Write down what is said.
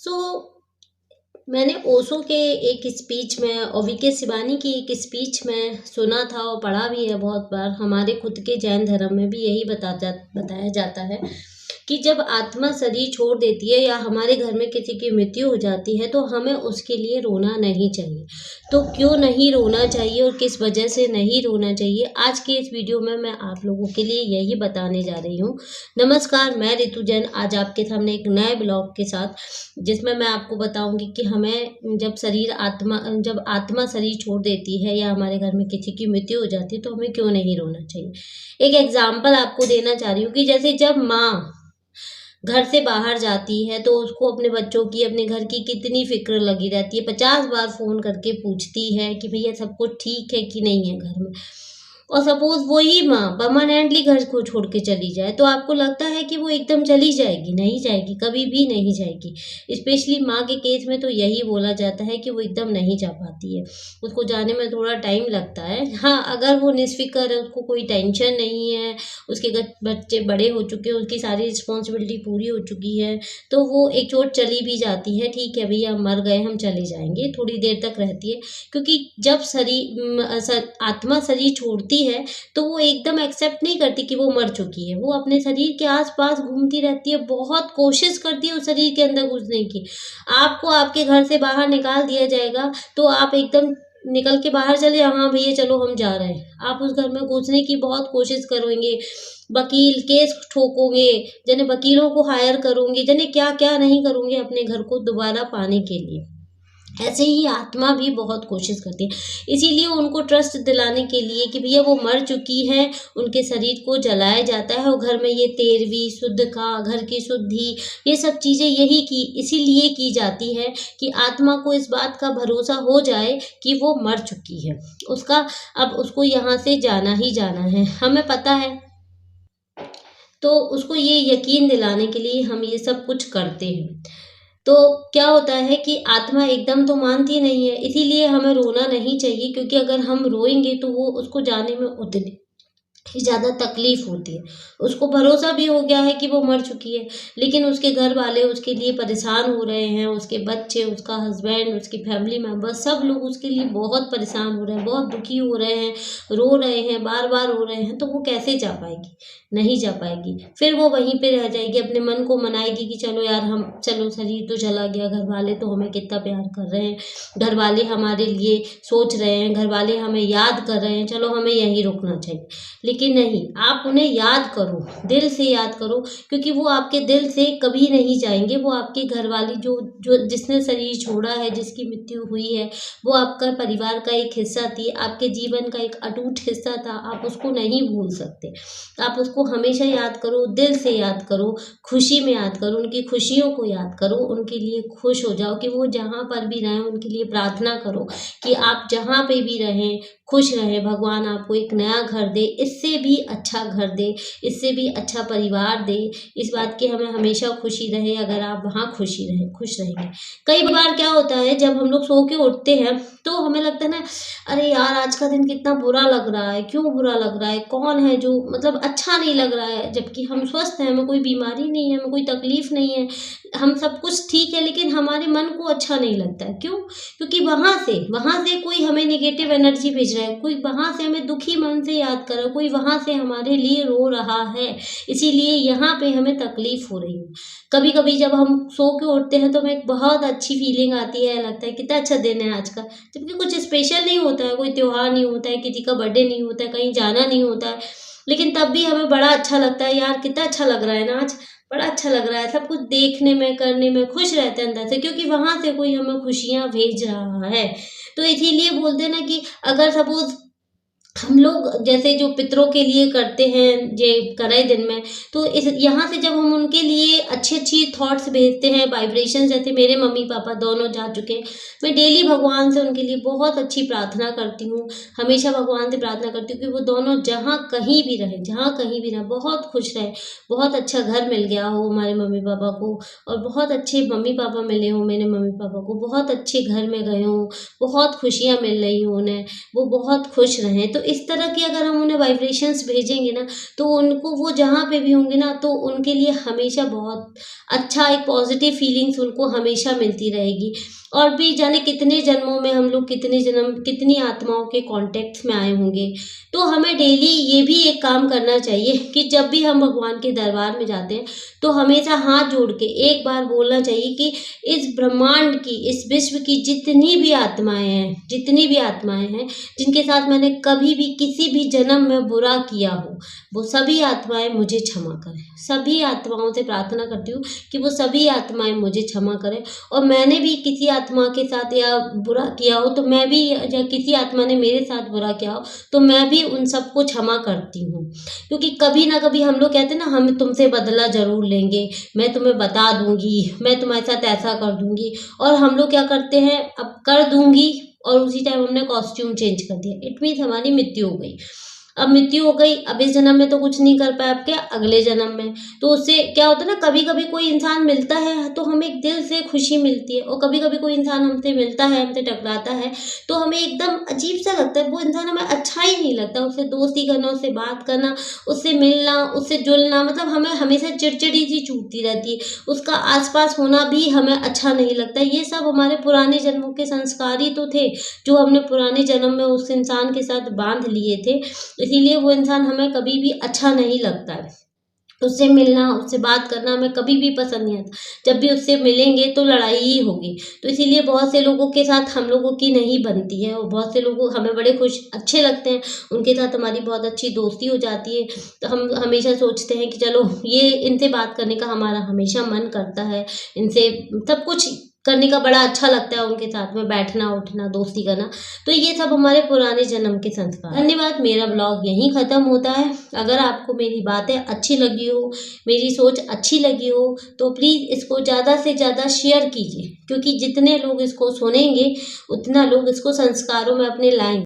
सो मैंने ओशो के एक स्पीच में और वीके शिवानी की एक स्पीच में सुना था और पढ़ा भी है बहुत बार। हमारे खुद के जैन धर्म में भी यही बताया जाता है कि जब आत्मा शरीर छोड़ देती है या हमारे घर में किसी की मृत्यु हो जाती है तो हमें उसके लिए रोना नहीं चाहिए। तो क्यों नहीं रोना चाहिए और किस वजह से नहीं रोना चाहिए, आज के इस वीडियो में मैं आप लोगों के लिए यही बताने जा रही हूँ। नमस्कार, मैं ऋतु जैन आज आपके सामने एक नए ब्लॉग के साथ, जिसमें मैं आपको बताऊंगी कि हमें जब आत्मा शरीर छोड़ देती है या हमारे घर में किसी की मृत्यु हो जाती है तो हमें क्यों नहीं रोना चाहिए। एक एग्जाम्पल आपको देना चाह रही हूँ कि जैसे जब माँ घर से बाहर जाती है तो उसको अपने बच्चों की, अपने घर की कितनी फिक्र लगी रहती है। 50 बार फोन करके पूछती है कि भैया सब कुछ ठीक है कि नहीं है घर में। और सपोज वही माँ परमानेंटली घर को छोड़ के चली जाए तो आपको लगता है कि वो एकदम चली जाएगी? नहीं जाएगी, कभी भी नहीं जाएगी। स्पेशली माँ के केस में तो यही बोला जाता है कि वो एकदम नहीं जा पाती है, उसको जाने में थोड़ा टाइम लगता है। हाँ, अगर वो निस्फिक्र है, उसको कोई टेंशन नहीं है, उसके बच्चे बड़े हो चुके हैं, उसकी सारी रिस्पॉन्सिबिलिटी पूरी हो चुकी है, तो वो एक चोट चली भी जाती है, ठीक है भैया मर गए हम चले जाएंगे, थोड़ी देर तक रहती है। क्योंकि जब आत्मा शरीर छोड़ती है तो वो एकदम एक्सेप्ट नहीं करती कि वो मर चुकी है। वो अपने शरीर के आसपास घूमती रहती है, बहुत कोशिश करती है उस शरीर के अंदर घुसने की। आपको आपके घर से बाहर निकाल दिया जाएगा तो आप एकदम निकल के बाहर चले, हाँ भैया चलो हम जा रहे हैं, आप उस घर में घुसने की बहुत कोशिश करोगे, वकील केस ठोकोगे, जने वकीलों को हायर करोगे, जने क्या क्या नहीं करोगे अपने घर को दोबारा पाने के लिए। ऐसे ही आत्मा भी बहुत कोशिश करती है, इसीलिए उनको ट्रस्ट दिलाने के लिए कि भैया वो मर चुकी है, उनके शरीर को जलाया जाता है। और घर में ये 13वीं शुद्ध का, घर की शुद्धि, ये सब चीज़ें इसीलिए की जाती है कि आत्मा को इस बात का भरोसा हो जाए कि वो मर चुकी है, अब उसको यहाँ से जाना ही जाना है, हमें पता है। तो उसको ये यकीन दिलाने के लिए हम ये सब कुछ करते हैं। तो क्या होता है कि आत्मा एकदम तो मानती नहीं है, इसीलिए हमें रोना नहीं चाहिए, क्योंकि अगर हम रोएंगे तो वो उसको जाने में उतनी ज़्यादा तकलीफ होती है। उसको भरोसा भी हो गया है कि वो मर चुकी है, लेकिन उसके घर वाले उसके लिए परेशान हो रहे हैं, उसके बच्चे, उसका हस्बैंड, उसकी फैमिली मेम्बर, सब लोग उसके लिए बहुत परेशान हो रहे हैं, बहुत दुखी हो रहे हैं, रो रहे हैं, बार बार रो रहे हैं, तो वो कैसे जा पाएगी? नहीं जा पाएगी। फिर वो वहीं पे रह जाएगी, अपने मन को मनाएगी कि चलो यार चलो शरीर तो चला गया, घर वाले तो हमें कितना प्यार कर रहे हैं, घर वाले हमारे लिए सोच रहे हैं, घर वाले हमें याद कर रहे हैं, चलो हमें यहीं रुकना चाहिए। लेकिन नहीं, आप उन्हें याद करो, दिल से याद करो, क्योंकि वो आपके दिल से कभी नहीं जाएंगे। वो आपके घर वाली जो जो जिसने शरीर छोड़ा है, जिसकी मृत्यु हुई है, वो आपका परिवार का एक हिस्सा थी, आपके जीवन का एक अटूट हिस्सा था, आप उसको नहीं भूल सकते। आप उसको हमेशा याद करो, दिल से याद करो, खुशी में याद करो, उनकी खुशियों को याद करो, उनके लिए खुश हो जाओ कि वो जहाँ पर भी रहें, उनके लिए प्रार्थना करो कि आप जहाँ पे भी रहें खुश रहें, भगवान आपको एक नया घर दे, इससे भी अच्छा घर दे, इससे भी अच्छा परिवार दे। इस बात की हमें हमेशा खुशी रहे, अगर आप वहाँ खुश रहेंगे। कई बार क्या होता है, जब हम लोग सो के उठते हैं तो हमें लगता है ना, अरे यार आज का दिन कितना बुरा लग रहा है, क्यों बुरा लग रहा है, कौन है जो मतलब अच्छा नहीं लग रहा है, जबकि हम स्वस्थ हैं, हमें कोई बीमारी नहीं है, हमें कोई तकलीफ नहीं है, हम सब कुछ ठीक है, लेकिन हमारे मन को अच्छा नहीं लगता है। क्यों? क्योंकि वहां से कोई हमें निगेटिव एनर्जी भेज रहा है, कोई वहां से हमें दुखी मन से याद कर रहा है, कोई वहां से हमारे लिए रो रहा है, इसीलिए यहाँ पे हमें तकलीफ हो रही है। कभी कभी जब हम सो के उठते हैं तो हमें एक बहुत अच्छी फीलिंग आती है, लगता है कितना अच्छा दिन है आज का, जबकि कुछ स्पेशल नहीं होता है, कोई त्योहार नहीं होता है, किसी का बर्थडे नहीं होता है, कहीं जाना नहीं होता है, लेकिन तब भी हमें बड़ा अच्छा लगता है, यार कितना अच्छा लग रहा है ना आज, बड़ा अच्छा लग रहा है, सब कुछ देखने में करने में खुश रहते हैं अंदर से, क्योंकि वहां से कोई हमें खुशियां भेज रहा है। तो इसीलिए बोलते हैं ना कि अगर सपोज हम लोग जैसे जो पितरों के लिए करते हैं ये करे दिन में, तो इस यहाँ से जब हम उनके लिए अच्छी अच्छी थॉट्स भेजते हैं, वाइब्रेशन, जैसे मेरे मम्मी पापा दोनों जा चुके हैं, मैं डेली भगवान से उनके लिए बहुत अच्छी प्रार्थना करती हूँ, हमेशा भगवान से प्रार्थना करती हूँ कि वो दोनों जहाँ कहीं भी रहे, बहुत खुश रहे, बहुत अच्छा घर मिल गया हो हमारे मम्मी पापा को, और बहुत अच्छे मम्मी पापा मिले हों मेरे मम्मी पापा को, बहुत अच्छे घर में गए हों, बहुत खुशियाँ मिल रही हों उन्हें, वो बहुत खुश रहें। तो इस तरह की अगर हम उन्हें वाइब्रेशंस भेजेंगे ना, तो उनको वो जहाँ पे भी होंगे ना, तो उनके लिए हमेशा बहुत अच्छा एक पॉजिटिव फीलिंग्स उनको हमेशा मिलती रहेगी। और भी जाने कितने जन्मों में हम लोग कितने जन्म कितनी आत्माओं के कॉन्टेक्ट्स में आए होंगे। तो हमें डेली ये भी एक काम करना चाहिए कि जब भी हम भगवान के दरबार में जाते हैं, तो हमेशा हाथ जोड़ के एक बार बोलना चाहिए कि इस ब्रह्मांड की, इस विश्व की जितनी भी आत्माएं हैं जिनके साथ मैंने कभी भी किसी भी जन्म में बुरा किया हो, वो सभी आत्माएं मुझे क्षमा करें। सभी आत्माओं से प्रार्थना करती हूँ कि वो सभी आत्माएं मुझे क्षमा करें। और मैंने भी किसी आत्मा के साथ या बुरा किया हो, तो मैं भी, या किसी आत्मा ने मेरे साथ बुरा किया हो, तो मैं भी उन सबको क्षमा करती हूँ। क्योंकि कभी ना कभी हम लोग कहते हैं ना, हम तुमसे बदला ज़रूर लेंगे, मैं तुम्हें बता दूंगी, मैं तुम्हारे साथ ऐसा कर दूंगी। और हम लोग क्या करते हैं, अब कर दूंगी और उसी टाइम हमने कॉस्ट्यूम चेंज कर दिया। इट मीन्स हमारी मृत्यु हो गई। अब मृत्यु हो गई, अब इस जन्म में तो कुछ नहीं कर पाए, अब क्या अगले जन्म में। तो उससे क्या होता है ना, कभी कभी कोई इंसान मिलता है तो हमें एक दिल से खुशी मिलती है, और कभी कभी कोई इंसान हमसे मिलता है, हमसे टकराता है, तो हमें एकदम अजीब सा लगता है। वो इंसान हमें अच्छा ही नहीं लगता, उससे दोस्ती करना, उससे बात करना, उससे मिलना, उससे जुलना, मतलब हमें हमेशा चिड़चिड़ी सी चुभती रहती है। उसका आसपास होना भी हमें अच्छा नहीं लगता। ये सब हमारे पुराने जन्मों के संस्कार ही तो थे, जो हमने पुराने जन्म में उस इंसान के साथ बांध लिए थे। इसीलिए वो इंसान हमें कभी भी अच्छा नहीं लगता है। उससे मिलना, उससे बात करना हमें कभी भी पसंद नहीं आता। जब भी उससे मिलेंगे तो लड़ाई ही होगी। तो इसीलिए बहुत से लोगों के साथ हम लोगों की नहीं बनती है, और बहुत से लोग हमें बड़े अच्छे लगते हैं, उनके साथ हमारी बहुत अच्छी दोस्ती हो जाती है। तो हम हमेशा सोचते हैं कि चलो, ये इनसे बात करने का हमारा हमेशा मन करता है, इनसे सब कुछ करने का बड़ा अच्छा लगता है, उनके साथ में बैठना उठना, दोस्ती करना। तो ये सब हमारे पुराने जन्म के संस्कार। धन्यवाद। मेरा ब्लॉग यहीं ख़त्म होता है। अगर आपको मेरी बातें अच्छी लगी हो, मेरी सोच अच्छी लगी हो, तो प्लीज़ इसको ज़्यादा से ज़्यादा शेयर कीजिए, क्योंकि जितने लोग इसको सुनेंगे उतना लोग इसको संस्कारों में अपने लाएंगे।